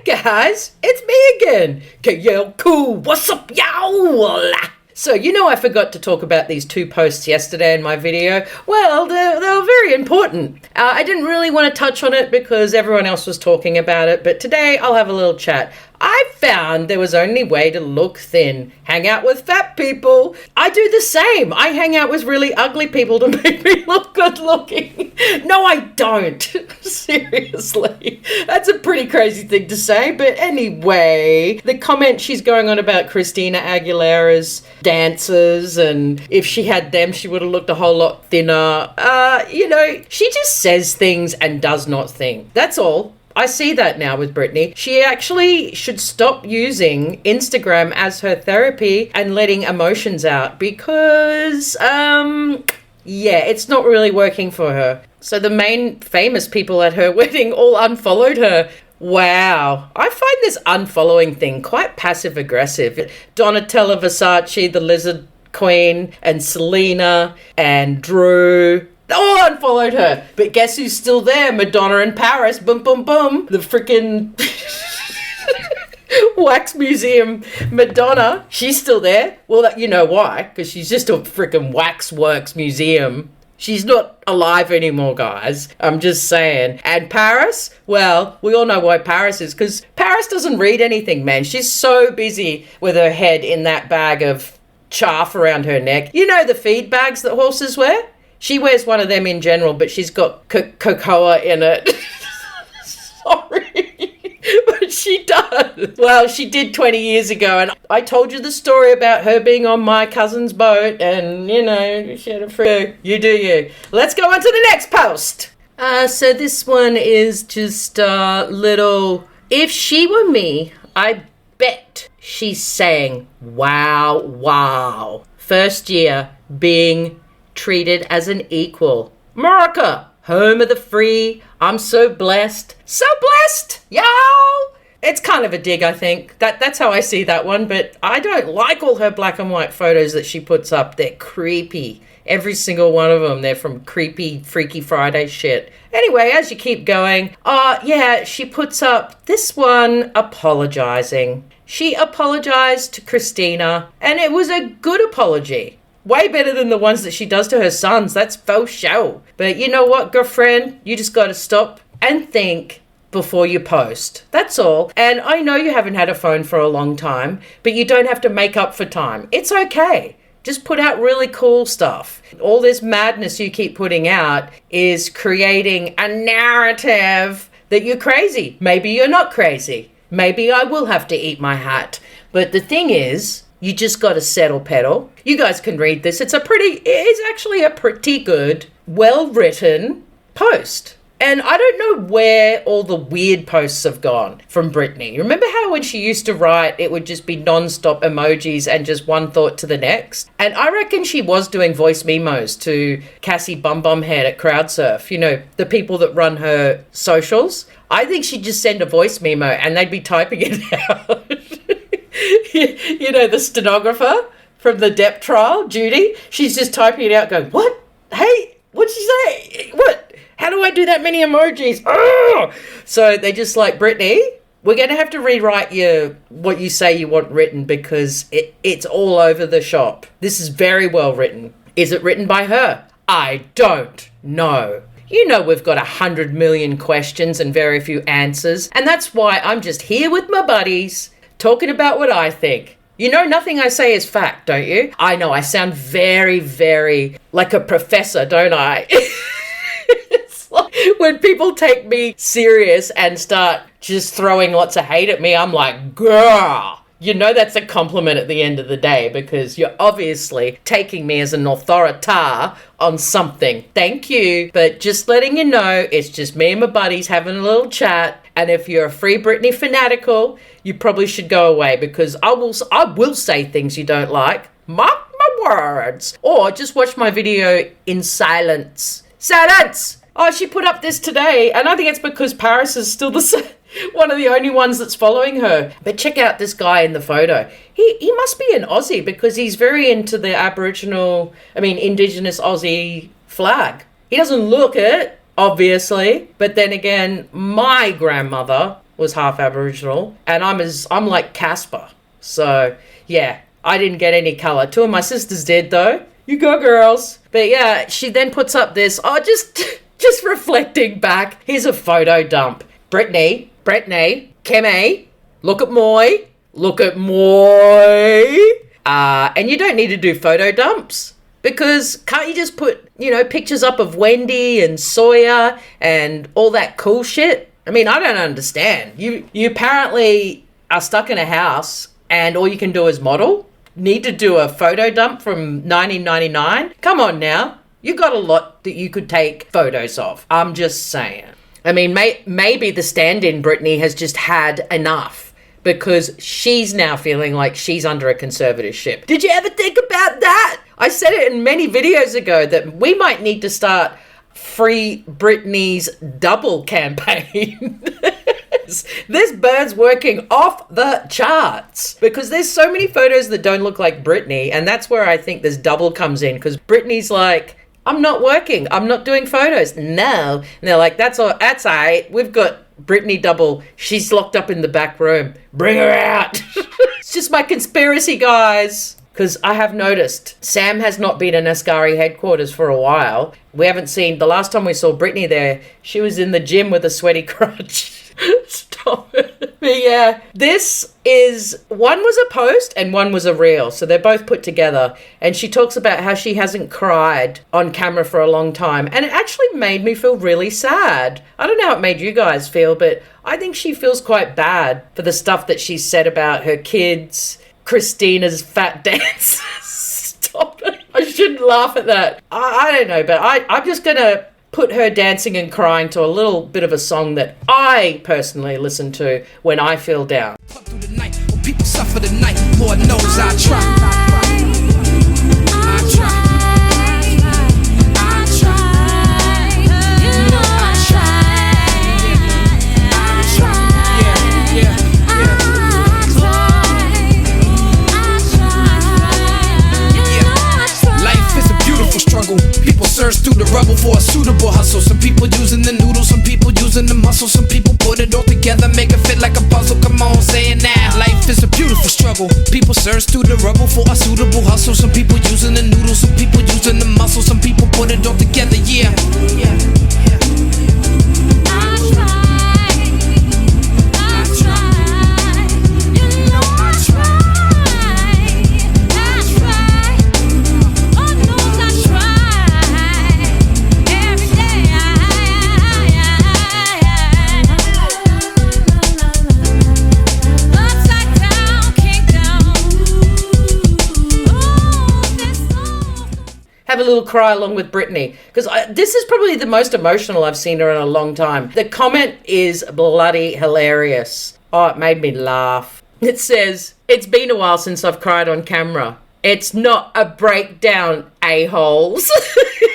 Guys, it's me again. Yo, cool. What's up, y'all? So, I forgot to talk about these two posts yesterday in my video. Well, they were very important. I didn't really want to touch on it because everyone else was talking about it, but today I'll have a little chat. I found there was only way to look thin. Hang out with fat people. I do the same. I hang out with really ugly people to make me look good looking. No, I don't. Seriously. That's a pretty crazy thing to say. But anyway, the comment she's going on about Christina Aguilera's dancers, and if she had them, she would have looked a whole lot thinner. She just says things and does not think. That's all. I see that now with Britney. She actually should stop using Instagram as her therapy and letting emotions out because, it's not really working for her. So the main famous people at her wedding all unfollowed her. Wow. I find this unfollowing thing quite passive-aggressive. Donatella Versace, the Lizard Queen, and Selena, and Drew... all unfollowed her. But guess who's still there? Madonna in Paris. Boom, boom, boom. The freaking wax museum Madonna. She's still there. Well, you know why? Because she's just a freaking waxworks museum. She's not alive anymore, guys. I'm just saying. And Paris? Well, we all know why Paris is. Because Paris doesn't read anything, man. She's so busy with her head in that bag of chaff around her neck. You know the feed bags that horses wear? She wears one of them in general, but she's got cocoa in it. Sorry, but she does. Well, she did 20 years ago, and I told you the story about her being on my cousin's boat, and, she had a free... You do you. Let's go on to the next post. So this one is just a little... If she were me, I bet she's saying, wow, wow. First year being... treated as an equal. America, home of the free. I'm so blessed. So blessed, y'all. It's kind of a dig, I think. That's how I see that one, but I don't like all her black and white photos that she puts up. They're creepy. Every single one of them. They're from creepy Freaky Friday shit. Anyway, as you keep going, she puts up this one apologizing. She apologized to Christina, and it was a good apology. Way better than the ones that she does to her sons. That's faux show. But you know what, girlfriend? You just got to stop and think before you post. That's all. And I know you haven't had a phone for a long time, but you don't have to make up for time. It's okay. Just put out really cool stuff. All this madness you keep putting out is creating a narrative that you're crazy. Maybe you're not crazy. Maybe I will have to eat my hat. But the thing is... you just got to settle pedal. You guys can read this. It's actually a pretty good, well-written post. And I don't know where all the weird posts have gone from Britney. Remember how when she used to write, it would just be non-stop emojis and just one thought to the next? And I reckon she was doing voice memos to Cassie Bum Bum Head at Crowdsurf. The people that run her socials. I think she'd just send a voice memo and they'd be typing it out. The stenographer from the Depp trial, Judy, she's just typing it out going, what? Hey, what'd she say? What? How do I do that many emojis? Oh! So they just like, Britney, we're going to have to rewrite what you say you want written because it's all over the shop. This is very well written. Is it written by her? I don't know. We've got 100 million questions and very few answers. And that's why I'm just here with my buddies talking about what I think. Nothing I say is fact, don't you? I know, I sound very, very like a professor, don't I? It's like when people take me serious and start just throwing lots of hate at me, I'm like, girl. That's a compliment at the end of the day because you're obviously taking me as an authority on something. Thank you. But just letting you know, it's just me and my buddies having a little chat. And if you're a Free Britney fanatical, you probably should go away because I will say things you don't like. Mark my words. Or just watch my video in silence. Silence! Oh, she put up this today, and I think it's because Paris is still one of the only ones that's following her. But check out this guy in the photo. He must be an Aussie because he's very into the Indigenous Aussie flag. He doesn't look it, obviously. But then again, my grandmother was half Aboriginal, and I'm like Casper. So yeah, I didn't get any colour. 2 of my sisters did though. You go, girls. But yeah, she then puts up this, just reflecting back. Here's a photo dump. Britney, Kemi, look at Moy. And you don't need to do photo dumps, because can't you just put, pictures up of Wendy and Sawyer and all that cool shit? I mean, I don't understand. You apparently are stuck in a house and all you can do is model. Need to do a photo dump from 1999? Come on now. You got a lot that you could take photos of. I'm just saying. I mean, maybe the stand-in Britney has just had enough, because she's now feeling like she's under a conservatorship. Did you ever think about that? I said it in many videos ago that we might need to start Free Britney's double campaign. This bird's working off the charts, because there's so many photos that don't look like Britney, and that's where I think this double comes in, because Britney's like, I'm not working, I'm not doing photos. No. And they're like, that's all right. We've got Britney double. She's locked up in the back room. Bring her out. It's just my conspiracy, guys. Because I have noticed Sam has not been in Ascari headquarters for a while. We haven't seen, the last time we saw Britney there, she was in the gym with a sweaty crotch. Stop it. But yeah, this is, one was a post and one was a reel. So they're both put together. And she talks about how she hasn't cried on camera for a long time. And it actually made me feel really sad. I don't know how it made you guys feel, but I think she feels quite bad for the stuff that she said about her kids, Christina's fat dance. Stop it. I shouldn't laugh at that. I don't know, but I'm just going to put her dancing and crying to a little bit of a song that I personally listen to when I feel down. Through the night, when people suffer the night, Lord knows I try. People search through the rubble for a suitable hustle. Some people using the noodles, some people using the muscle. Some people put it all together, make it fit like a puzzle. Come on, say it now. Life is a beautiful struggle. People search through the rubble for a suitable hustle. Some people using the noodles, some people using the muscle. Some people put it all together, yeah. Have a little cry along with Britney, because this is probably the most emotional I've seen her in a long time. The comment is bloody hilarious. Oh, it made me laugh. It says, it's been a while since I've cried on camera. It's not a breakdown, a-holes.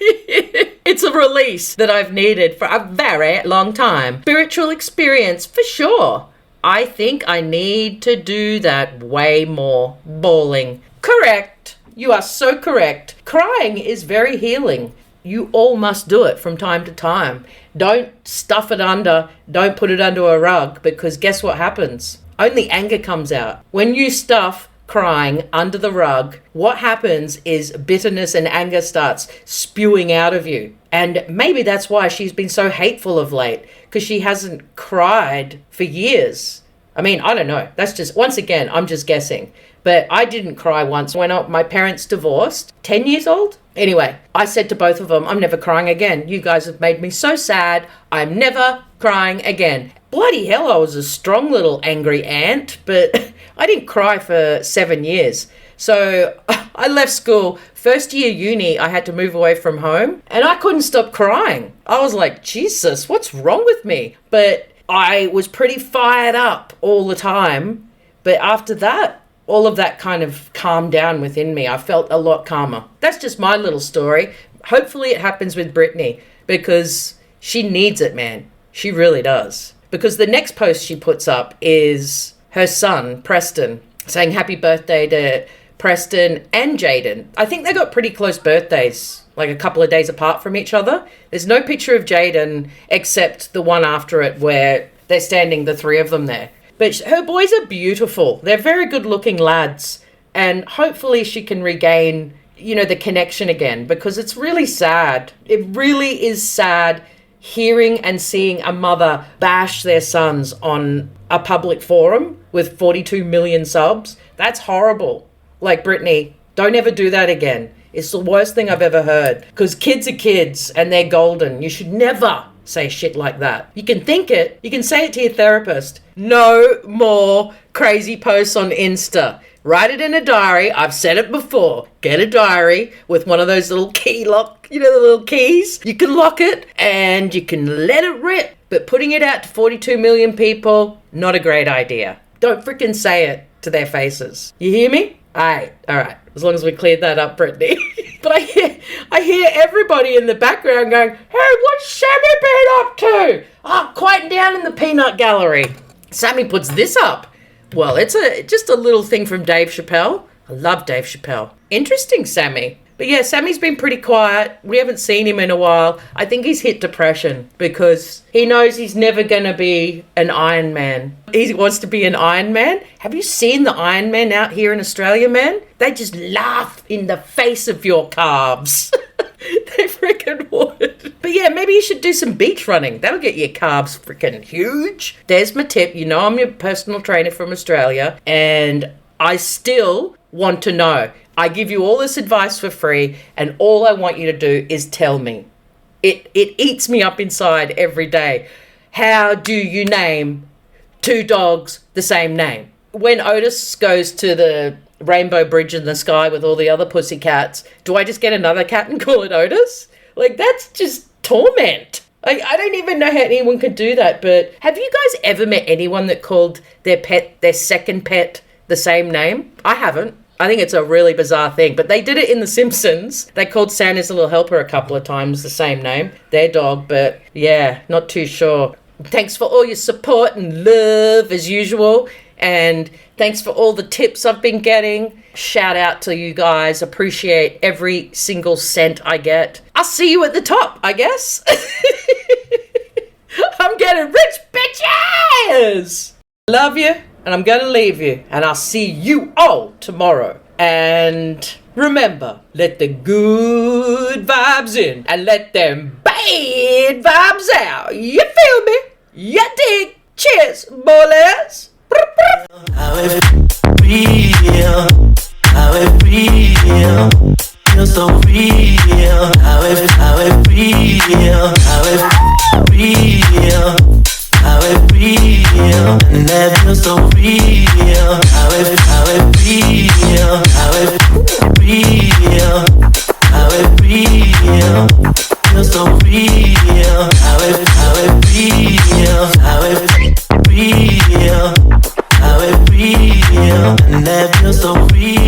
It's a release that I've needed for a very long time. Spiritual experience, for sure. I think I need to do that way more. Bawling. Correct. You are so correct. Crying is very healing. You all must do it from time to time. Don't stuff it under, don't put it under a rug, because guess what happens? Only anger comes out. When you stuff crying under the rug, what happens is bitterness and anger starts spewing out of you. And maybe that's why she's been so hateful of late, because she hasn't cried for years. I mean, I don't know. That's just, once again, I'm just guessing. But I didn't cry once when my parents divorced, 10 years old. Anyway, I said to both of them, I'm never crying again. You guys have made me so sad. I'm never crying again. Bloody hell, I was a strong little angry ant, but I didn't cry for 7 years. So I left school. First year uni, I had to move away from home and I couldn't stop crying. I was like, Jesus, what's wrong with me? But I was pretty fired up all the time. But after that, all of that kind of calmed down within me. I felt a lot calmer. That's just my little story. Hopefully it happens with Britney, because she needs it, man. She really does. Because the next post she puts up is her son, Preston, saying happy birthday to Preston and Jaden. I think they got pretty close birthdays, like a couple of days apart from each other. There's no picture of Jaden except the one after it where they're standing, the three of them there. But her boys are beautiful. They're very good looking lads. And hopefully she can regain, the connection again, because it's really sad. It really is sad hearing and seeing a mother bash their sons on a public forum with 42 million subs. That's horrible. Like, Britney, don't ever do that again. It's the worst thing I've ever heard. Because kids are kids and they're golden. You should never say shit like that. You can think it. You can say it to your therapist. No more crazy posts on Insta. Write it in a diary. I've said it before. Get a diary with one of those little key lock, the little keys. You can lock it and you can let it rip. But putting it out to 42 million people, not a great idea. Don't freaking say it to their faces. You hear me? All right. As long as we cleared that up, Britney. But I hear everybody in the background going, hey, what's Sammy been up to? Oh, quieting down in the peanut gallery. Sammy puts this up. Well, it's just a little thing from Dave Chappelle. I love Dave Chappelle. Interesting, Sammy. But yeah, Sammy's been pretty quiet. We haven't seen him in a while. I think he's hit depression because he knows he's never going to be an Iron Man. He wants to be an Iron Man. Have you seen the Iron Man out here in Australia, man? They just laugh in the face of your calves. They freaking would. But yeah, maybe you should do some beach running. That'll get your calves freaking huge. There's my tip. I'm your personal trainer from Australia, and I still want to know. I give you all this advice for free, and all I want you to do is tell me. It eats me up inside every day. How do you name two dogs the same name? When Otis goes to the Rainbow Bridge in the sky with all the other pussycats, do I just get another cat and call it Otis? Like, that's just torment. I don't even know how anyone could do that, but have you guys ever met anyone that called their second pet the same name? I haven't. I think it's a really bizarre thing, but they did it in The Simpsons. They called Santa's Little Helper a couple of times the same name, their dog, but yeah, not too sure. Thanks for all your support and love as usual, and thanks for all the tips I've been getting. Shout out to you guys. Appreciate every single cent I get. I'll see you at the top, I guess. I'm getting rich, bitches! Love you. And I'm going to leave you. And I'll see you all tomorrow. And remember, let the good vibes in and let them bad vibes out. You feel me? You dig? Cheers, boys. How it feel? How it feel? Feel so real. How it feel? How it feel? How it feel, and that feels so real. How it feel, how it feel, how it feel, feels so real. How it feel, how it feel, how it feel, and that feels so real.